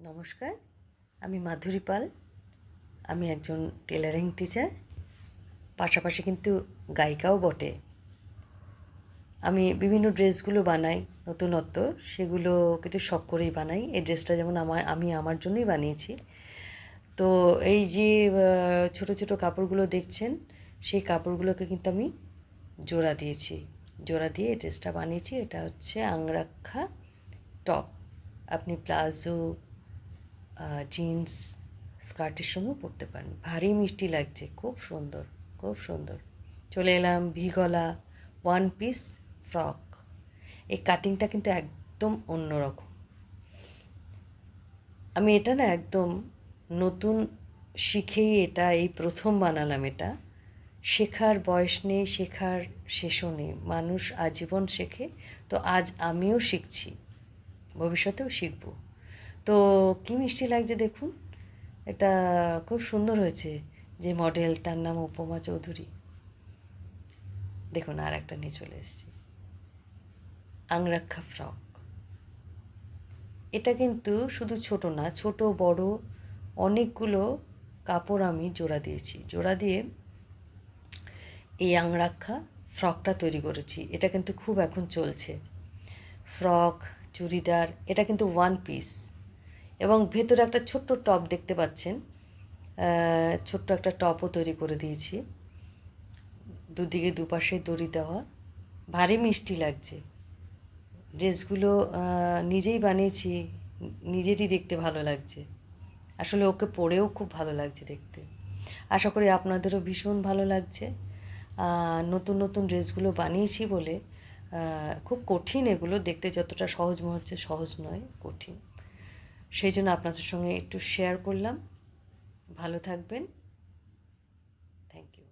নমস্কার, আমি মাধুরী পাল। আমি একজন টেলারিং টিচার, পাশাপাশি কিন্তু গায়িকাও বটে। আমি বিভিন্ন ড্রেসগুলো বানাই নতুনত্ব, সেগুলো কিন্তু শখ করেই বানাই। এই ড্রেসটা যেমন আমি আমার জন্যই বানিয়েছি। তো এই যে ছোটো ছোটো কাপড়গুলো দেখছেন, সেই কাপড়গুলোকে কিন্তু আমি জোড়া দিয়েছি। জোড়া দিয়ে এই ড্রেসটা বানিয়েছি। এটা হচ্ছে আংরাক্ষা টপ। আপনি প্লাজো, জিন্স, স্কার্টের সঙ্গেও পরতে পারেন। ভারী মিষ্টি লাগছে, খুব সুন্দর, খুব সুন্দর। চলে এলাম ভি গলা ওয়ান পিস ফ্রক। এই কাটিংটা কিন্তু একদম অন্যরকম। আমি এটা না একদম নতুন শিখেই এই প্রথম বানালাম এটা। শেখার বয়স নেই, শেখার শেষও নেই। মানুষ আজীবন শেখে। তো আজ আমিও শিখছি, ভবিষ্যতেও শিখব। তো কী মিষ্টি লাগছে দেখুন, এটা খুব সুন্দর হয়েছে। যে মডেল, তার নাম উপমা চৌধুরী। দেখুন আর একটা নিয়ে চলে এসেছি, আংরাক্ষা ফ্রক। এটা কিন্তু শুধু ছোট না, ছোট বড় অনেকগুলো কাপড় আমি জোড়া দিয়েছি। জোড়া দিয়ে এই আংরাক্ষা ফ্রকটা তৈরি করেছি। এটা কিন্তু খুব এখন চলছে। ফ্রক, চুড়িদার, এটা কিন্তু ওয়ান পিস। এবং ভেতরে একটা ছোট্ট টপ দেখতে পাচ্ছেন, ছোট্ট একটা টপও তৈরি করে দিয়েছি। দুদিকে দুপাশে দড়ি দেওয়া, ভারী মিষ্টি লাগছে। ড্রেসগুলো নিজেই বানিয়েছি, নিজেরই দেখতে ভালো লাগছে। আসলে ওকে পরেও খুব ভালো লাগছে দেখতে। আশা করি আপনাদেরও ভীষণ ভালো লাগছে। নতুন নতুন ড্রেসগুলো বানিয়েছি বলে খুব কঠিন, এগুলো দেখতে যতটা সহজ মনে হচ্ছে সহজ নয়, কঠিন। সেই জন্য আপনাদের সঙ্গে একটু শেয়ার করলাম। ভালো থাকবেন। Thank you.